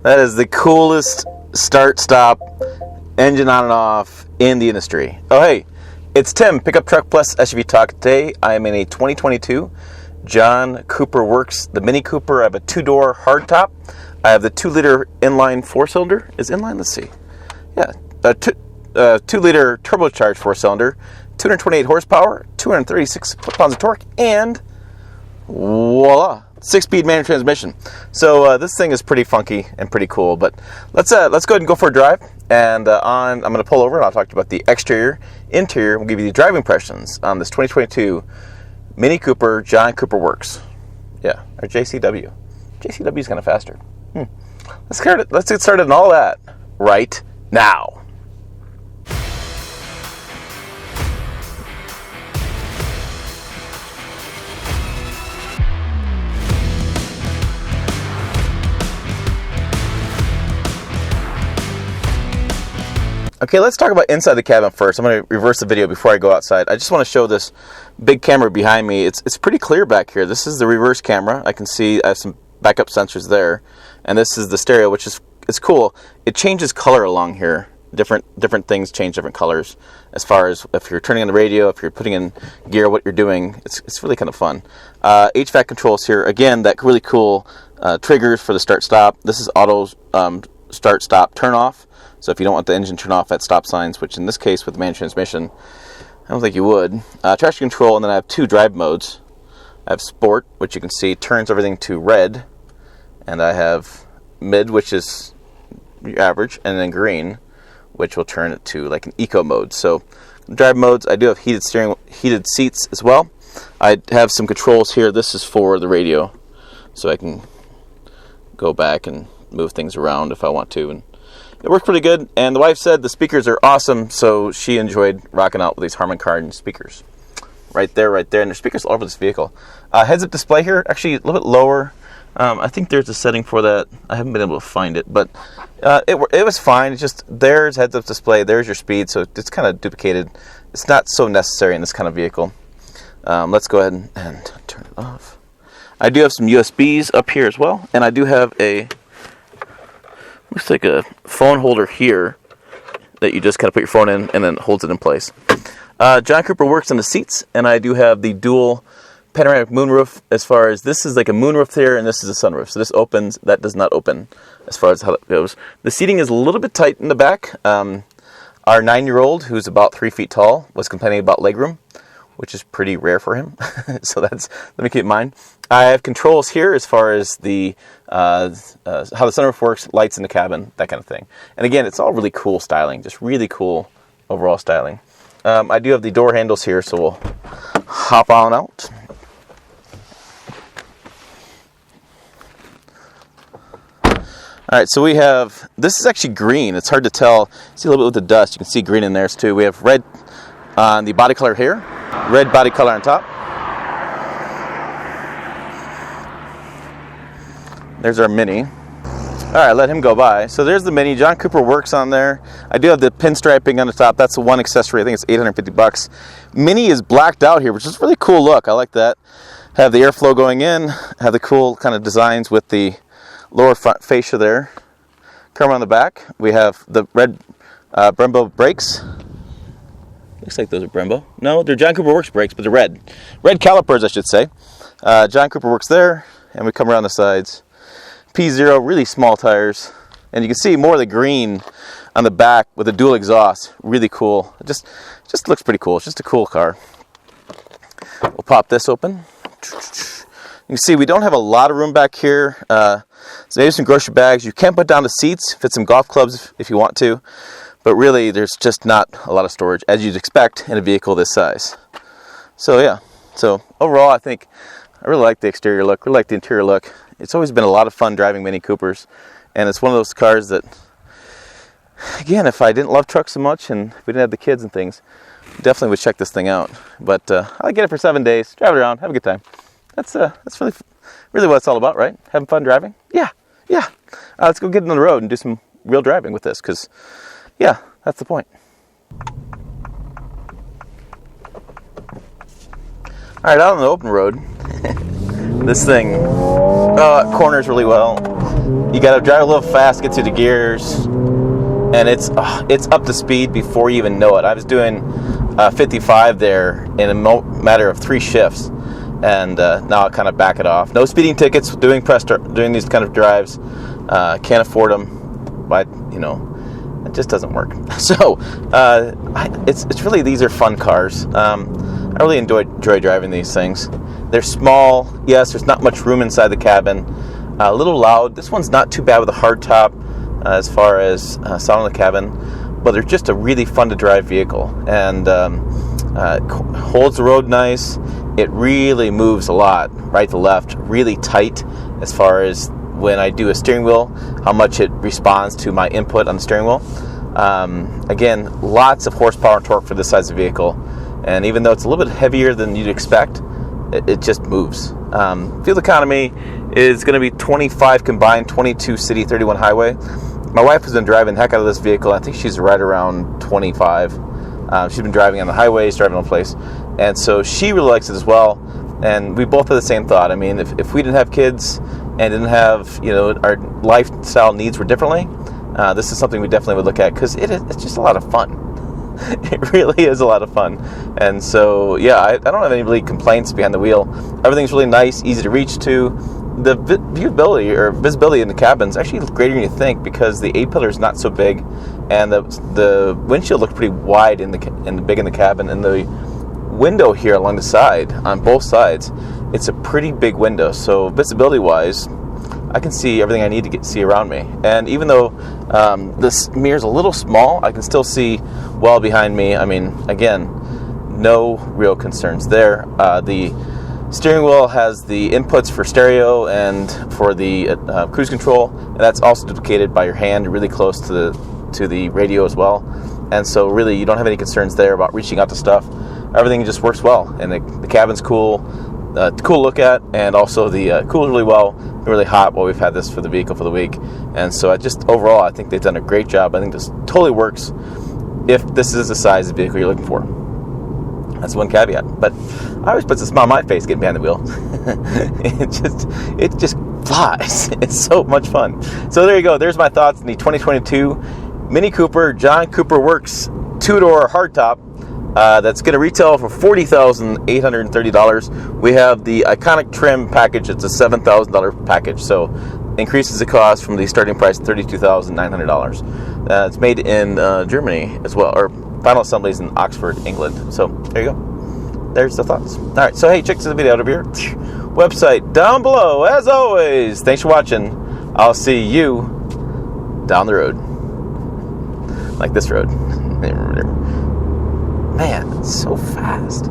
That is the coolest start-stop, engine on and off in the industry. Oh hey, it's Tim, Pickup Truck Plus SUV Talk. Today I am in a 2022 John Cooper Works, the Mini Cooper. I have a 2-door hardtop. I have the 2-liter inline 4-cylinder. Is inline? Let's see. Yeah, 2-liter turbocharged 4-cylinder, 228 horsepower, 236 foot-pounds of torque, and voila, 6-speed manual transmission. So this thing is pretty funky and pretty cool. But let's go ahead and go for a drive. And I'm going to pull over and I'll talk to you about the exterior, interior. We'll give you the driving impressions on this 2022 Mini Cooper John Cooper Works. Yeah, or JCW. JCW is kind of faster. Let's get started on all that right now. Okay, let's talk about inside the cabin first. I'm going to reverse the video before I go outside. I just want to show this big camera behind me. It's pretty clear back here. This is the reverse camera. I can see I have some backup sensors there. And this is the stereo, which is cool. It changes color along here. Different things change different colors as far as if you're turning on the radio, if you're putting in gear, what you're doing. It's really kind of fun. HVAC controls here. Again, that really cool triggers for the start-stop. This is auto start-stop turn-off. So if you don't want the engine turn off at stop signs, which in this case with the manual transmission, I don't think you would. Traction control, and then I have 2 drive modes. I have Sport, which you can see turns everything to red. And I have Mid, which is your average, and then Green, which will turn it to like an eco mode. So drive modes, I do have heated seats as well. I have some controls here. This is for the radio, so I can go back and move things around if I want to. And it works pretty good, and the wife said the speakers are awesome, so she enjoyed rocking out with these Harman Kardon speakers. Right there, and there's speakers all over this vehicle. Heads-up display here, actually a little bit lower. I think there's a setting for that. I haven't been able to find it, but it was fine. It's just there's heads-up display, there's your speed, so it's kind of duplicated. It's not so necessary in this kind of vehicle. Let's go ahead and turn it off. I do have some USBs up here as well, and I do have looks like a phone holder here that you just kind of put your phone in and then holds it in place. John Cooper Works on the seats, and I do have the dual panoramic moonroof. As far as this is like a moonroof here, and this is a sunroof. So this opens, that does not open as far as how it goes. The seating is a little bit tight in the back. Our 9-year-old, who's about 3 feet tall, was complaining about legroom, which is pretty rare for him. So let me keep in mind. I have controls here as far as the how the sunroof works, lights in the cabin, that kind of thing. And again, it's all really cool styling, just really cool overall styling. I do have the door handles here, so we'll hop on out. All right, so we have, this is actually green. It's hard to tell. See a little bit with the dust. You can see green in there too. We have red on the body color here, red body color on top. There's our Mini. All right, let him go by. So there's the Mini. John Cooper Works on there. I do have the pinstriping on the top. That's the one accessory. I think it's $850. Mini is blacked out here, which is a really cool look. I like that. Have the airflow going in. Have the cool kind of designs with the lower front fascia there. Come around the back. We have the red Brembo brakes. Looks like those are Brembo. No, they're John Cooper Works brakes, but they're red. Red calipers, I should say. John Cooper Works there. And we come around the sides. P0, really small tires. And you can see more of the green on the back with the dual exhaust. Really cool. It just looks pretty cool. It's just a cool car. We'll pop this open. You can see we don't have a lot of room back here. So maybe some grocery bags. You can put down the seats, fit some golf clubs if you want to. But really, there's just not a lot of storage, as you'd expect in a vehicle this size. So yeah. So overall, I really like the exterior look. Really like the interior look. It's always been a lot of fun driving Mini Coopers. And it's one of those cars that, again, if I didn't love trucks so much and we didn't have the kids and things, definitely would check this thing out. But I get it for 7 days, drive it around, have a good time. That's really what it's all about, right? Having fun driving? Yeah. Let's go get on the road and do some real driving with this, because, yeah, that's the point. All right, out on the open road, This thing corners really well. You got to drive a little fast, get through the gears, and it's up to speed before you even know it. I was doing 55 there in a matter of 3 shifts, and now I kind of back it off. No speeding tickets doing these kind of drives. Can't afford them, but it just doesn't work. So it's really, these are fun cars. I really enjoy driving these things. They're small. Yes, there's not much room inside the cabin. A little loud. This one's not too bad with a hardtop as far as sound in the cabin, but they're just a really fun to drive vehicle, and holds the road nice. It really moves a lot, right to left, really tight as far as when I do a steering wheel, how much it responds to my input on the steering wheel. Again, lots of horsepower and torque for this size of vehicle, and even though it's a little bit heavier than you'd expect, it just moves. Fuel economy is going to be 25 combined, 22 city, 31 highway. My wife has been driving the heck out of this vehicle. I think she's right around 25. She's been driving on the highways, driving on the place, and so she really likes it as well. And we both have the same thought. I mean, if we didn't have kids and didn't have, our lifestyle needs were differently, this is something we definitely would look at, because it's just a lot of fun. It really is a lot of fun. And so, yeah, I don't have any really complaints behind the wheel. Everything's really nice, easy to reach to. The visibility in the cabin is actually greater than you think, because the A-pillar is not so big, and the windshield looks pretty wide big in the cabin, and the window here along the side, on both sides, it's a pretty big window. So visibility-wise, I can see everything I need to see around me. And even though this mirror's a little small, I can still see well behind me. I mean, again, no real concerns there. The steering wheel has the inputs for stereo and for the cruise control, and that's also duplicated by your hand, really close to the radio as well. And so really, you don't have any concerns there about reaching out to stuff. Everything just works well, and the cabin's cool to look at, and also the cools really well. Really hot while we've had this for the vehicle for the week, and so overall I think they've done a great job. I think this totally works if this is the size of vehicle you're looking for. That's one caveat, but I always put a smile on my face getting behind the wheel. it just flies. It's so much fun. So there you go. There's my thoughts on the 2022 Mini Cooper John Cooper Works 2-door hardtop. That's going to retail for $40,830. We have the iconic trim package. It's a $7,000 package, so increases the cost from the starting price of $32,900. It's made in Germany as well, or final assemblies in Oxford, England. So there you go. There's the thoughts. All right, so hey, check the video out of here. Website down below, as always. Thanks for watching. I'll see you down the road, like this road. Man, it's so fast.